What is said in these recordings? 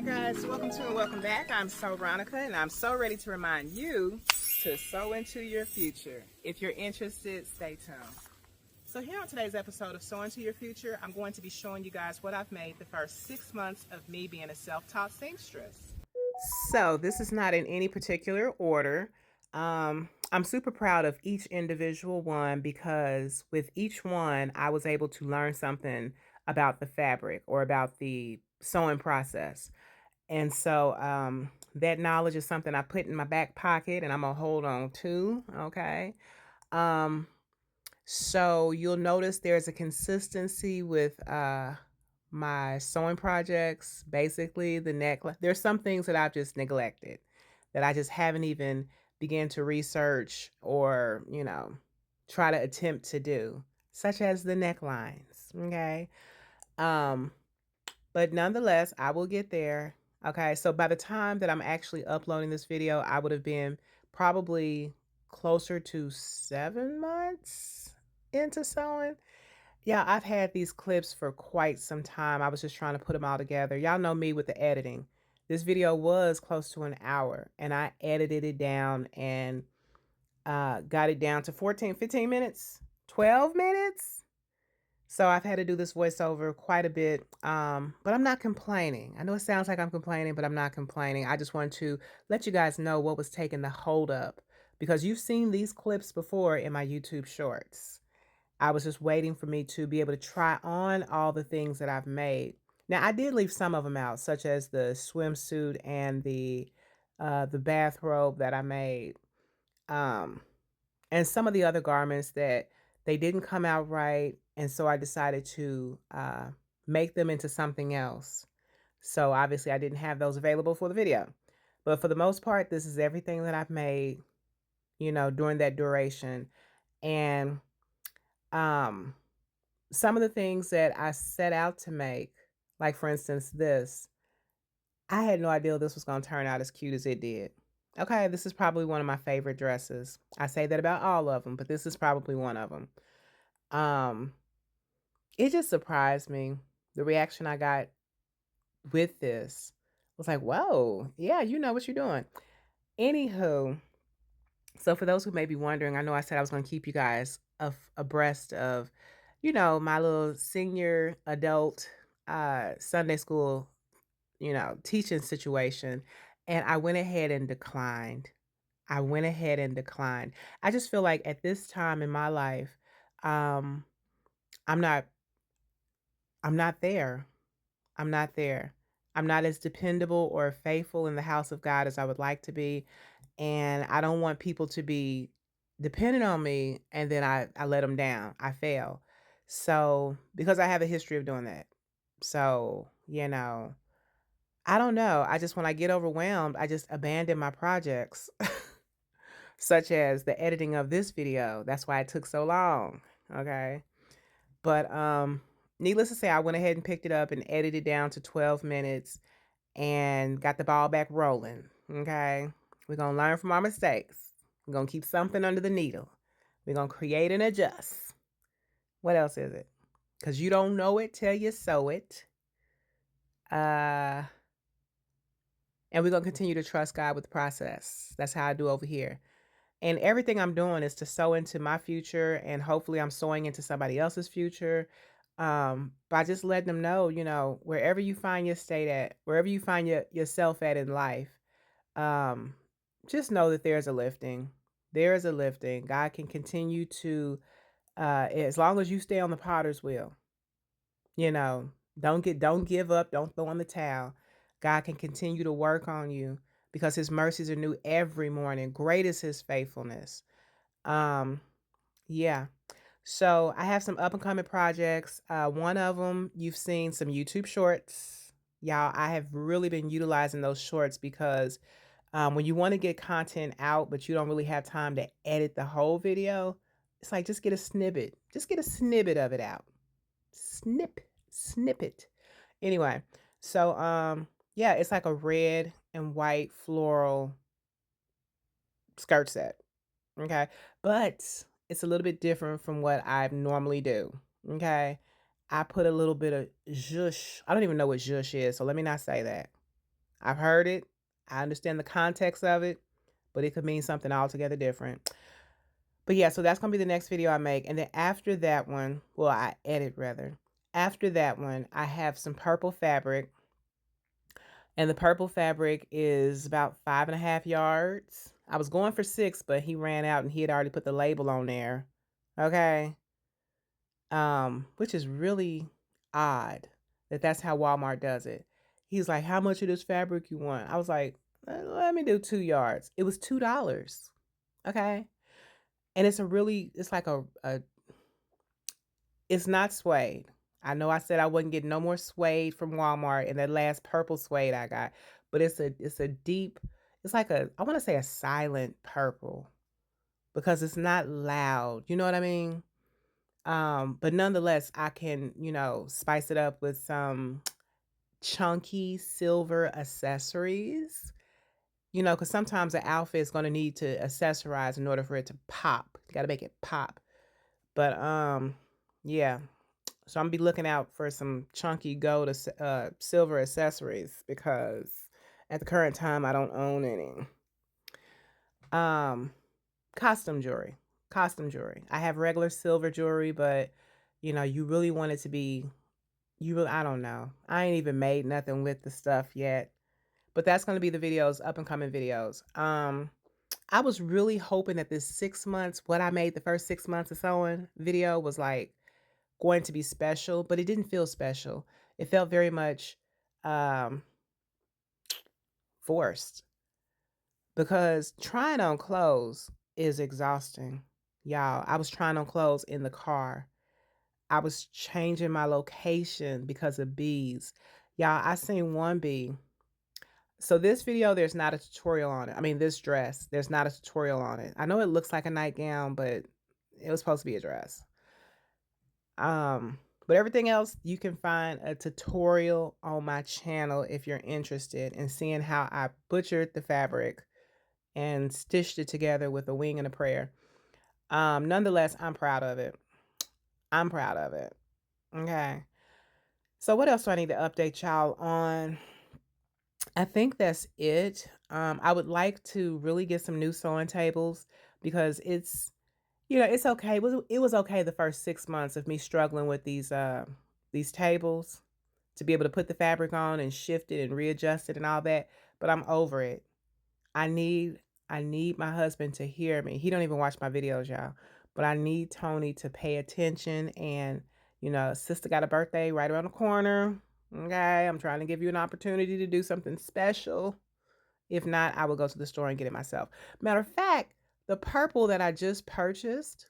Guys, welcome to and welcome back. I'm Sew-Ronica, and I'm so ready to remind you to sew into your future. If you're interested, stay tuned. So here on today's episode of Sew Into Your Future, I'm going to be showing you guys what I've made the first 6 months of me being a self-taught seamstress. So this is not in any particular order. I'm super proud of each individual one because with each one, I was able to learn something about the fabric or about the sewing process. And so that knowledge is something I put in my back pocket and I'm gonna hold on to. Okay. Um, so you'll notice there's a consistency with my sewing projects. Basically, the necklace. There's some things that I've just neglected that I just haven't even began to research or, try to attempt to do, such as the necklines. Okay. Um, but nonetheless, I will get there. Okay, so by the time that I'm actually uploading this video, I would have been probably closer to 7 months into sewing. Yeah, I've had these clips for quite some time. I was just trying to put them all together. Y'all know me with the editing. This video was close to an hour, and I edited it down and got it down to 14, 15 minutes, 12 minutes. So I've had to do this voiceover quite a bit, but I'm not complaining. I know it sounds like I'm complaining, but I'm not complaining. I just want to let you guys know what was taking the hold up because you've seen these clips before in my YouTube shorts. I was just waiting for me to be able to try on all the things that I've made. Now, I did leave some of them out, such as the swimsuit and the bathrobe that I made. Um, and some of the other garments that they didn't come out right. And so I decided to make them into something else. So obviously I didn't have those available for the video. But for the most part, this is everything that I've made, during that duration. And um, some of the things that I set out to make, like for instance, this, I had no idea this was going to turn out as cute as it did. Okay, this is probably one of my favorite dresses. I say that about all of them, but this is probably one of them. Um, it just surprised me. The reaction I got with this was like, whoa, yeah, you know what you're doing. Anywho, so for those who may be wondering, I know I said I was going to keep you guys abreast of, my little senior adult Sunday school, teaching situation. And I went ahead and declined. I went ahead and declined. I just feel like at this time in my life, um, I'm not I'm not there. I'm not there. I'm not as dependable or faithful in the house of God as I would like to be. And I don't want people to be dependent on me and then I let them down. I fail. So, because I have a history of doing that. So, I don't know. I just, when I get overwhelmed, I just abandon my projects, such as the editing of this video. That's why it took so long. Okay. But needless to say, I went ahead and picked it up and edited it down to 12 minutes and got the ball back rolling. Okay. We're going to learn from our mistakes. We're going to keep something under the needle. We're going to create and adjust. What else is it? Because you don't know it till you sew it. And we're going to continue to trust God with the process. That's how I do over here. And everything I'm doing is to sew into my future, and hopefully I'm sewing into somebody else's future. By just letting them know, wherever you find your state at, wherever you find yourself at in life, um, just know that there's a lifting. There is a lifting. God can continue to, as long as you stay on the potter's wheel, you know, don't give up, don't throw in the towel. God can continue to work on you because his mercies are new every morning. Great is his faithfulness. Um, yeah. So I have some up and coming projects. One of them, you've seen some YouTube shorts. Y'all, I have really been utilizing those shorts because when you want to get content out, but you don't really have time to edit the whole video, it's like just get a snippet. Just get a snippet of it out. Snippet. Anyway, so yeah, it's like a red and white floral skirt set. Okay. But it's a little bit different from what I normally do. Okay. I put a little bit of zhush. I don't even know what zhush is, so let me not say that. I've heard it. I understand the context of it, but it could mean something altogether different. But yeah, so that's gonna be the next video I make. And then after that one, well, I edit rather. After that one, I have some purple fabric. And the purple fabric is about 5.5 yards. I was going for 6, but he ran out and he had already put the label on there. Okay. Which is really odd that that's how Walmart does it. He's like, how much of this fabric you want? I was like, let me do 2 yards. It was $2. Okay. And it's like it's not suede. I know I said I wouldn't get no more suede from Walmart and that last purple suede I got, but it's a deep, it's like I want to say a silent purple because it's not loud. You know what I mean? But nonetheless, I can, spice it up with some chunky silver accessories. Because sometimes an outfit is going to need to accessorize in order for it to pop. You got to make it pop. But yeah. So I'm gonna be looking out for some chunky gold, silver accessories because at the current time I don't own any. Um, costume jewelry, costume jewelry. I have regular silver jewelry, but you really want it to be. I don't know. I ain't even made nothing with the stuff yet, but that's gonna be the videos, up and coming videos. I was really hoping that this 6 months, what I made the first 6 months of sewing video was like going to be special, but it didn't feel special. It felt very much um, forced because trying on clothes is exhausting. Y'all, I was trying on clothes in the car. I was changing my location because of bees. Y'all, I seen one bee. So this video, there's not a tutorial on it. I mean, this dress, there's not a tutorial on it. I know it looks like a nightgown, but it was supposed to be a dress. Um, but everything else, you can find a tutorial on my channel if you're interested in seeing how I butchered the fabric and stitched it together with a wing and a prayer. Nonetheless, I'm proud of it. I'm proud of it. Okay. So what else do I need to update y'all on? I think that's it. I would like to really get some new sewing tables because it's okay. It was okay the first 6 months of me struggling with these tables to be able to put the fabric on and shift it and readjust it and all that. But I'm over it. I need I need my husband to hear me. He don't even watch my videos, y'all. But I need Tony to pay attention and sister got a birthday right around the corner. Okay, I'm trying to give you an opportunity to do something special. If not, I will go to the store and get it myself. Matter of fact, the purple that I just purchased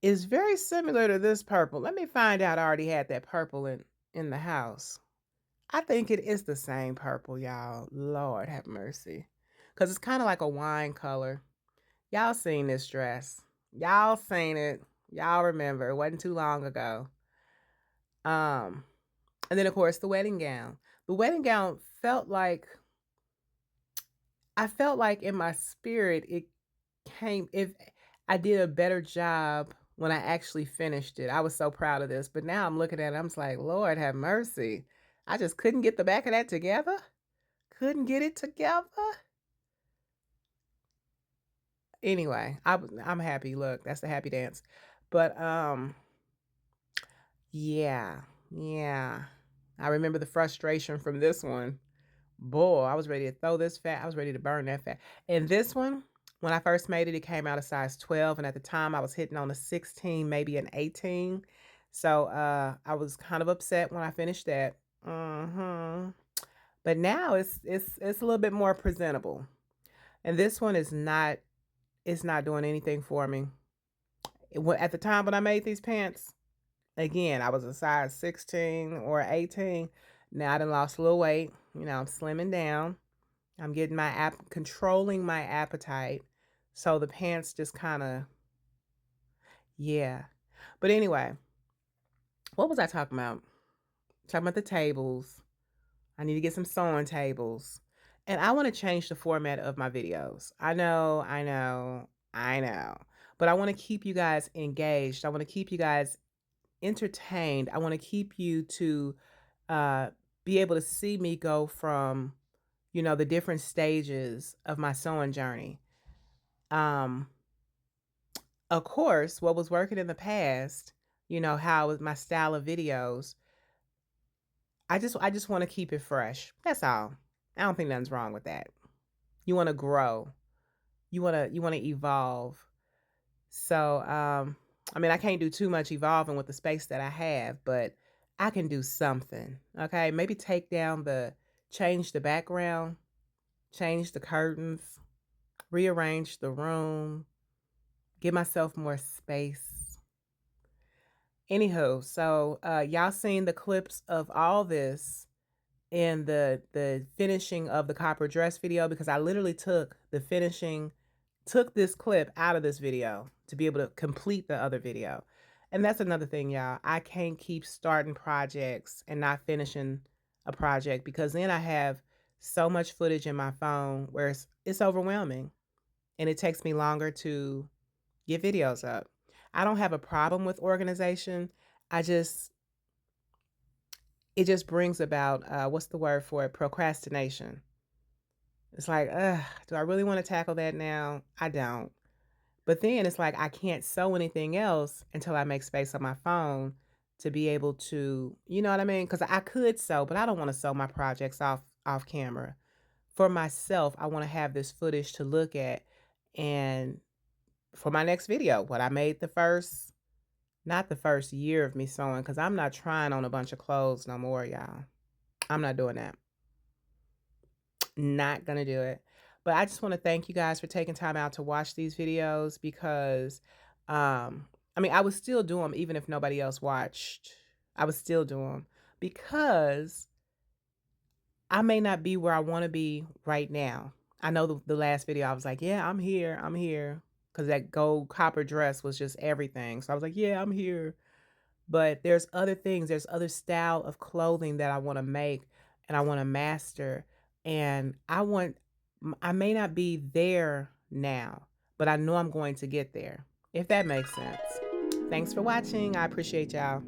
is very similar to this purple. Let me find out. I already had that purple in the house. I think it is the same purple, y'all. Lord have mercy. Because it's kind of like a wine color. Y'all seen this dress. Y'all seen it. Y'all remember. It wasn't too long ago. Um, and then of course the wedding gown. The wedding gown I felt like in my spirit it came if I did a better job when I actually finished it. I was so proud of this. But now I'm looking at it, I'm just like, Lord have mercy. I just couldn't get the back of that together. Couldn't get it together. Anyway, I'm happy. Look, that's the happy dance. But yeah. Yeah. I remember the frustration from this one. Boy, I was ready to throw this fat. I was ready to burn that fat. And this one, when I first made it, it came out a size 12. And at the time I was hitting on a 16, maybe an 18. So I was kind of upset when I finished that. But now it's a little bit more presentable. And this one is not, it's not doing anything for me. At the time when I made these pants, again, I was a size 16 or 18. Now I done lost a little weight. I'm slimming down. I'm getting controlling my appetite. So the pants just kind of, yeah. But anyway, what was I talking about? Talking about the tables. I need to get some sewing tables. And I want to change the format of my videos. I know, I know, I know. But I want to keep you guys engaged. I want to keep you guys entertained. I want to keep you to be able to see me go from, the different stages of my sewing journey. Um, of course, what was working in the past, how was my style of videos, I just want to keep it fresh. That's all. I don't think nothing's wrong with that. You want to grow. You want to evolve. So, I mean, I can't do too much evolving with the space that I have, but I can do something. Okay? Maybe change the background, change the curtains, rearrange the room, give myself more space. Anywho, so y'all seen the clips of all this in the finishing of the copper dress video, because I literally took this clip out of this video to be able to complete the other video. And that's another thing, y'all. I can't keep starting projects and not finishing a project, because then I have so much footage in my phone where it's overwhelming and it takes me longer to get videos up. I don't have a problem with organization. I just It just brings about what's the word for it? Procrastination. It's like, do I really want to tackle that now? I don't. But then it's like I can't sew anything else until I make space on my phone to be able to, you know what I mean? Because I could sew, but I don't want to sew my projects off camera. For myself, I want to have this footage to look at, and for my next video, what I made not the first year of me sewing, because I'm not trying on a bunch of clothes no more, y'all. I'm not doing that. Not gonna do it. But I just want to thank you guys for taking time out to watch these videos, because I mean, I would still do them even if nobody else watched. I would still do them because I may not be where I want to be right now. I know the last video I was like, yeah, I'm here. I'm here. Because that gold copper dress was just everything. So I was like, yeah, I'm here. But there's other things, there's other style of clothing that I want to make and I want to master. And I may not be there now, but I know I'm going to get there, if that makes sense. Thanks for watching. I appreciate y'all.